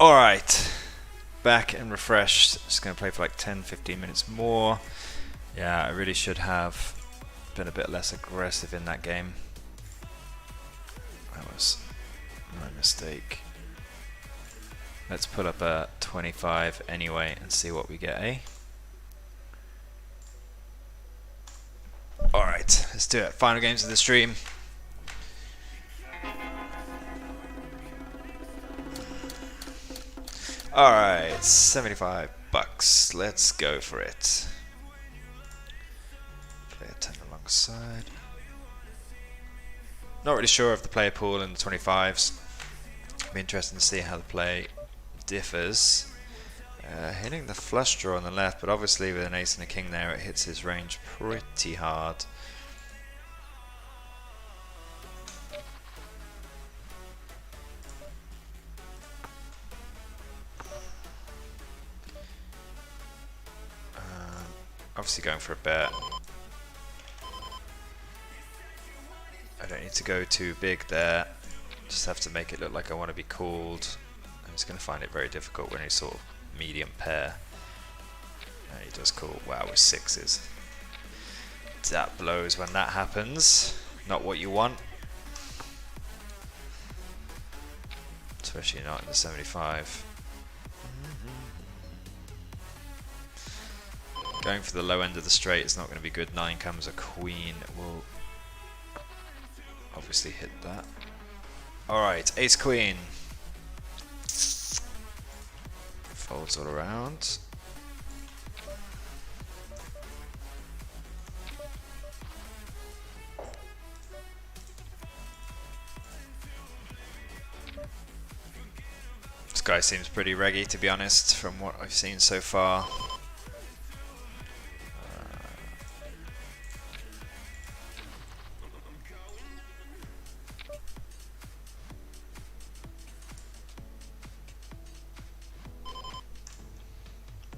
Alright, back and refreshed. Just going to play for like 10-15 minutes more. Yeah, I really should have been a bit less aggressive in that game. That was my mistake. Let's put up a 25 anyway and see what we get, eh? Alright, let's do it. Final games of the stream. Alright, 75 bucks. Let's go for it. Player 10 alongside. Not really sure of the player pool in the 25s. Be interesting to see how the play differs. Hitting the flush draw on the left, but obviously with an ace and a king there, it hits his range pretty hard. Obviously going for a bet. I don't need to go too big there. Just have to make it look like I want to be called. I'm just going to find it very difficult when he's sort of medium pair. And he does call. Wow, with sixes. That blows when that happens. Not what you want. Especially not in the 75. Going for the low end of the straight is not going to be good. 9 comes a queen. Will obviously hit that. Alright, ace queen. Folds all around. This guy seems pretty reggy, to be honest, from what I've seen so far.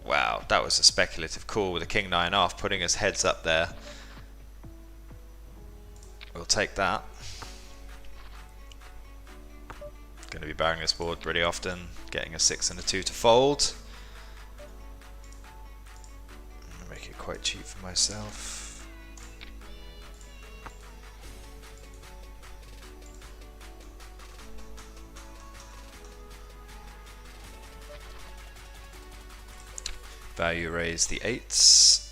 Wow, that was a speculative call with a king 9 off, putting his heads up there. We'll take that. Going to be barring this board pretty often, getting a 6 and a 2 to fold. Make it quite cheap for myself. Value raise the 8s.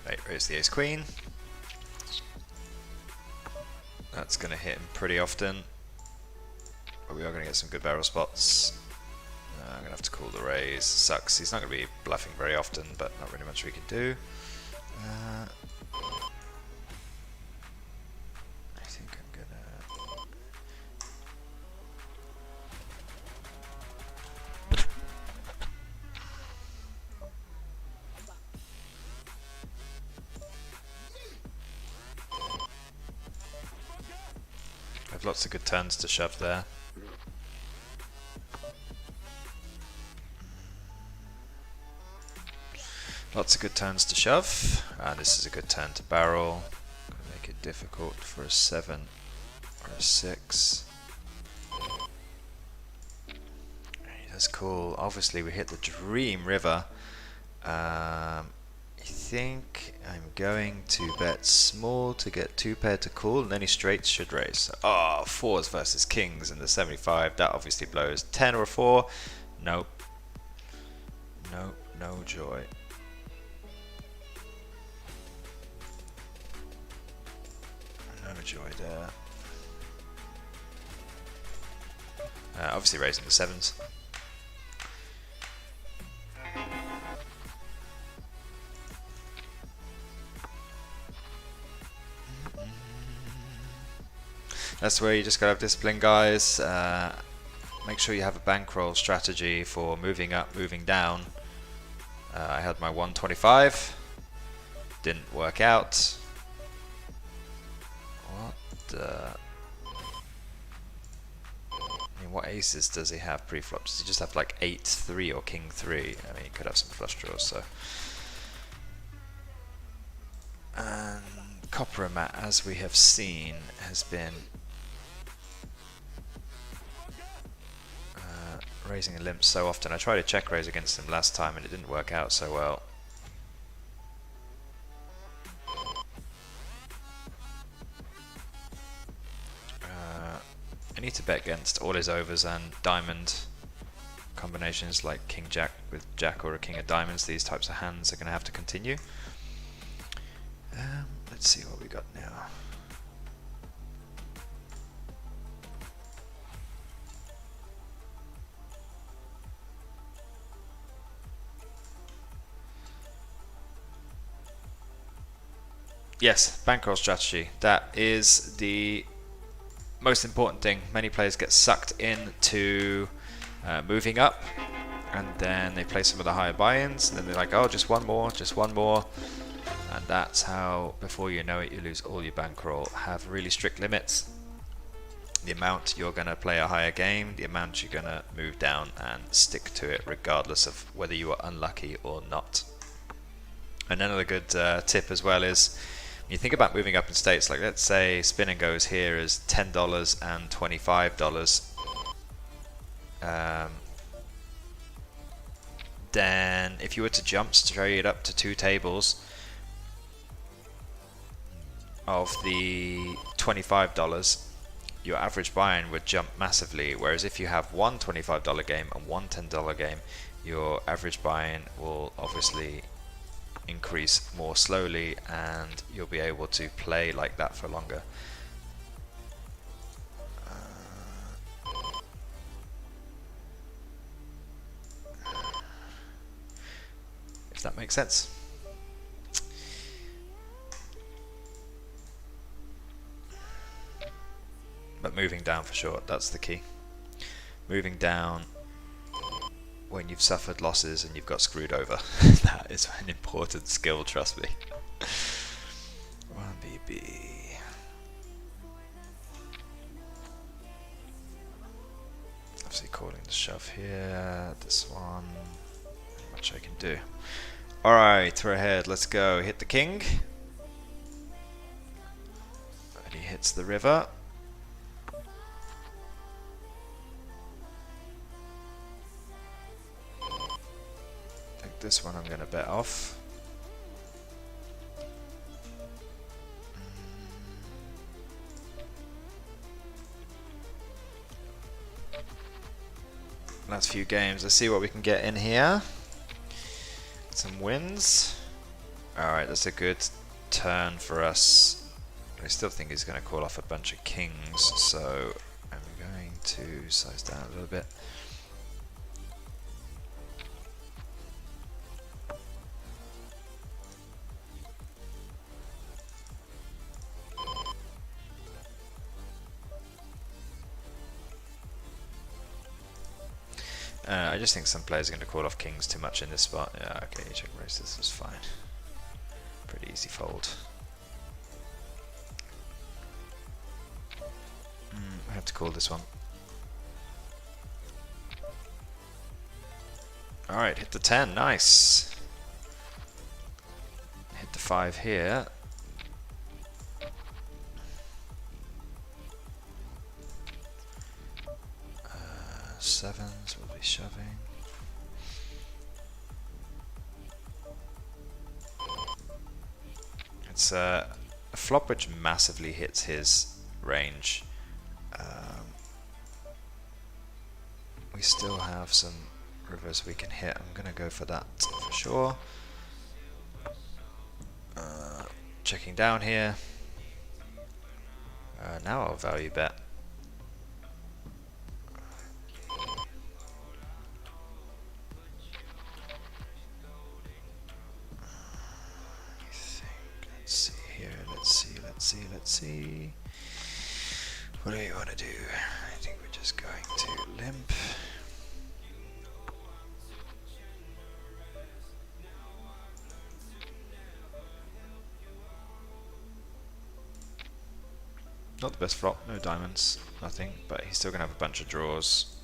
Right, raise the ace queen. That's going to hit him pretty often. But we are going to get some good barrel spots. I'm going to have to call the raise. Sucks. He's not going to be bluffing very often, but not really much we can do. I think I'm going to... I have lots of good turns to shove there. Lots of good turns to shove. This is a good turn to barrel. Gonna make it difficult for a 7 or a 6. That's cool. Obviously we hit the dream river. I think I'm going to bet small to get 2 pair to call, and any straights should raise. Oh, 4s versus kings in the 75. That obviously blows. 10 or a 4. Nope. Nope. No joy. No joy there. Obviously raising the 7s. That's where you just gotta have discipline, guys. Make sure you have a bankroll strategy for moving up, moving down. I had my 125. Didn't work out. What I mean, what aces does he have pre-flop? Does he just have like 8-3 or king-3? I mean, he could have some flush draws, so. And Copper Mat, as we have seen, has been raising a limp so often. I tried to check raise against him last time and it didn't work out so well. I need to bet against all his overs and diamond combinations like king jack with jack or a king of diamonds. These types of hands are going to have to continue. Let's see what we got now. Yes, bankroll strategy. That is the most important thing. Many players get sucked into moving up, and then they play some of the higher buy-ins, and then they're like, oh, just one more, and that's how, before you know it, you lose all your bankroll. Have really strict limits. The amount you're going to play a higher game, the amount you're going to move down, and stick to it regardless of whether you are unlucky or not. And another good tip as well is, when you think about moving up in stakes, like let's say spin and goes here is $10 and $25, then if you were to jump straight it up to 2 tables of the $25, your average buy-in would jump massively, whereas if you have one $25 game and one $10 game, your average buy-in will obviously increase more slowly and you'll be able to play like that for longer. If that makes sense. But moving down for sure, that's the key. Moving down when you've suffered losses and you've got screwed over. That is an important skill, trust me. 1BB. Obviously calling the shove here, this one, not much I can do. Alright, we're ahead, let's go. Hit the king. And he hits the river. This one I'm going to bet off. Last few games, let's see what we can get in here. Some wins. Alright, that's a good turn for us. I still think he's going to call off a bunch of kings, so I'm going to size down a little bit. I just think some players are going to call off kings too much in this spot. Yeah, okay, check raise, this is fine. Pretty easy fold. I have to call this one. Alright, hit the 10, nice. Hit the 5 here. Sevens will be shoving. It's a flop which massively hits his range. We still have some rivers we can hit. I'm gonna go for that for sure. Checking down here. Now I'll value bet. Let's see. What do you want to do? I think we're just going to limp. Not the best flop, no diamonds, nothing, but he's still going to have a bunch of draws.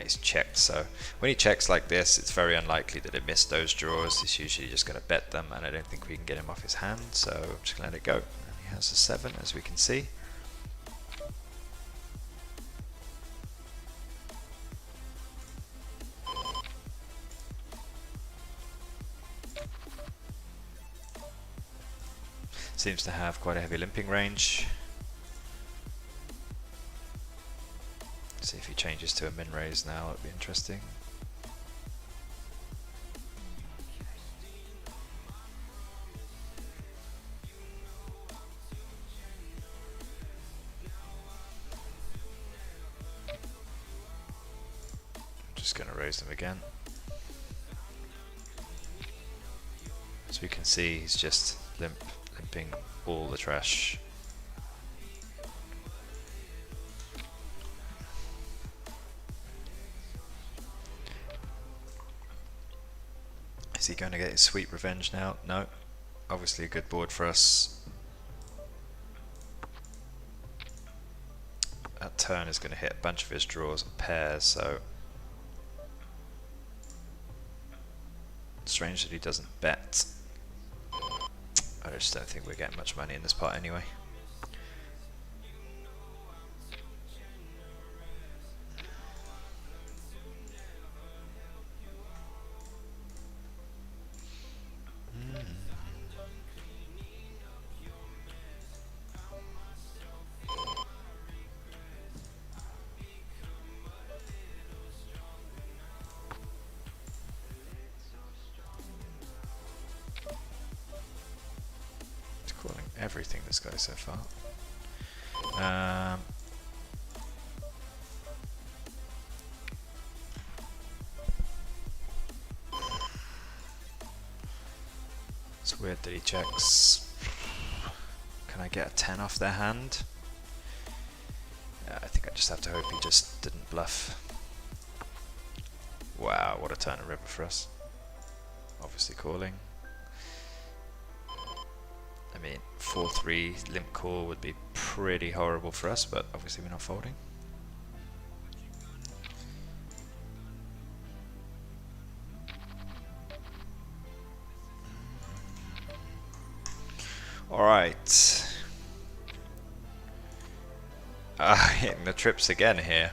He's checked, so when he checks like this, it's very unlikely that he missed those draws. He's usually just going to bet them, and I don't think we can get him off his hand, so I'm just going to let it go. And he has a 7, as we can see. Seems to have quite a heavy limping range. See if he changes to a min raise now, it'd be interesting. I'm just going to raise them again. As we can see, he's just limping all the trash. Is he going to get his sweet revenge now? No. Obviously a good board for us. That turn is going to hit a bunch of his draws and pairs, so strange that he doesn't bet. I just don't think we're getting much money in this pot anyway. Calling everything, this guy, so far. It's weird that he checks. Can I get a 10 off their hand? I think I just have to hope he just didn't bluff. Wow, what a turn of river for us. Obviously calling. I mean, 4-3 limp call would be pretty horrible for us, but obviously we're not folding. Alright. Hitting the trips again here.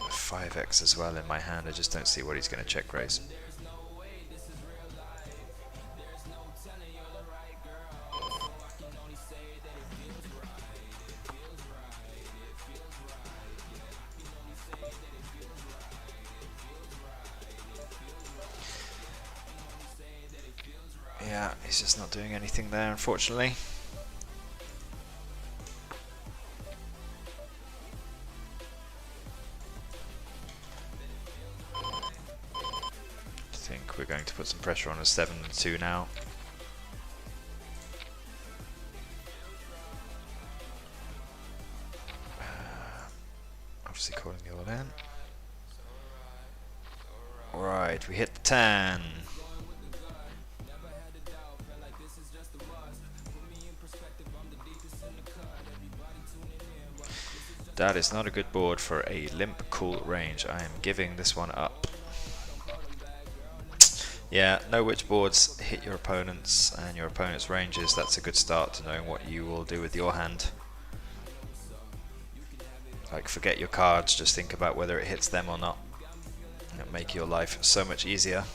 5x as well in my hand. I just don't see what he's going to check raise. Yeah, He's just not doing anything there, unfortunately. I think we're going to put some pressure on a 7-2 now. Obviously calling the all in. Alright, we hit the 10. That is not a good board for a limp cool range. I am giving this one up. Yeah, know which boards hit your opponents and your opponent's ranges. That's a good start to knowing what you will do with your hand. Like, forget your cards, just think about whether it hits them or not. It'll make your life so much easier.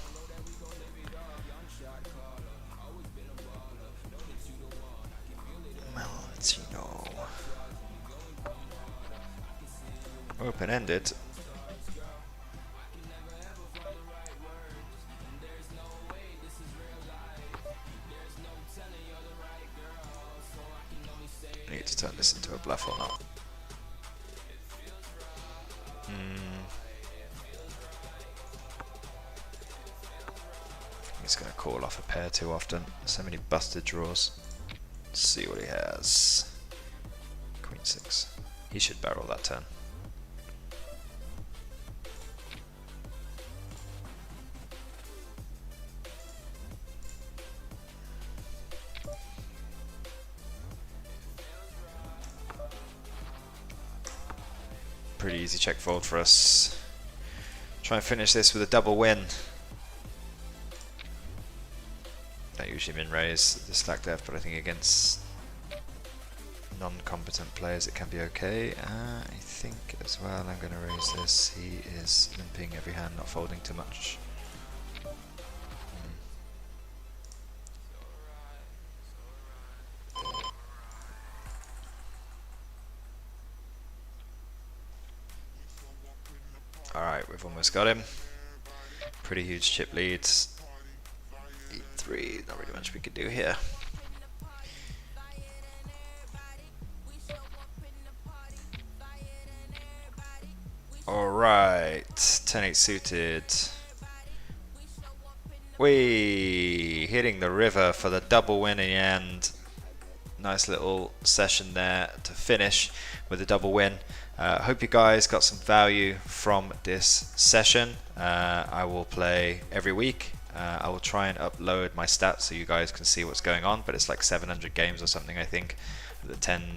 Open-ended. I need to turn this into a bluff or not. He's going to call off a pair too often. So many busted draws. Let's see what he has. Queen 6. He should barrel that turn. Pretty easy check fold for us. Try and finish this with a double win. Don't usually min raise the stack depth, but I think against non-competent players it can be okay. I think as well I'm going to raise this. He is limping every hand, not folding too much. Alright, we've almost got him. Pretty huge chip leads. E3, not really much we could do here. Alright, 10-8 suited. Whee! Hitting the river for the double win in the end. Nice little session there to finish with a double win. Hope you guys got some value from this session. I will play every week. I will try and upload my stats so you guys can see what's going on, but it's like 700 games or something, I think. The $10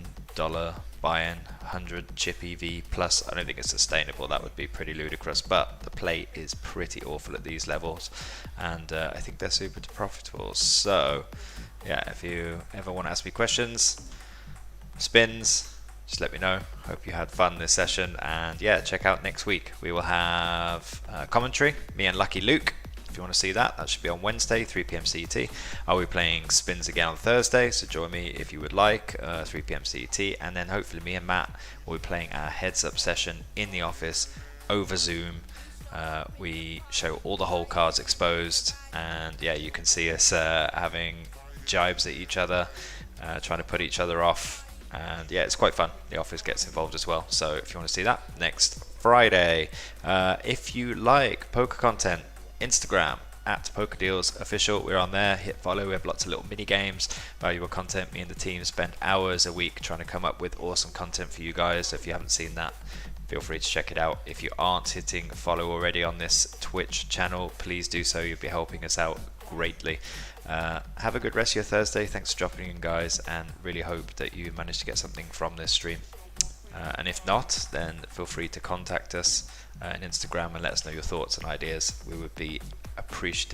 buy-in, 100 chip EV plus. I don't think it's sustainable. That would be pretty ludicrous, but the play is pretty awful at these levels, and I think they're super profitable. So yeah, if you ever want to ask me questions, spins, just let me know. Hope you had fun this session, and yeah, check out next week. We will have commentary, me and Lucky Luke. If you want to see that, that should be on Wednesday, 3 PM CET. I'll be playing spins again on Thursday, so join me if you would like, 3 PM CET. And then hopefully me and Matt will be playing our heads up session in the office over Zoom. We show all the whole cards exposed, and yeah, you can see us having jibes at each other, trying to put each other off. And yeah, it's quite fun. The office gets involved as well. So if you want to see that, next Friday. If you like poker content, Instagram at PokerDealsOfficial. We're on there. Hit follow. We have lots of little mini games, valuable content. Me and the team spend hours a week trying to come up with awesome content for you guys. So if you haven't seen that, feel free to check it out. If you aren't hitting follow already on this Twitch channel, please do so. You'll be helping us out greatly. Have a good rest of your Thursday. Thanks for dropping in, guys, and really hope that you managed to get something from this stream. And if not, then feel free to contact us on Instagram and let us know your thoughts and ideas. We would be appreciative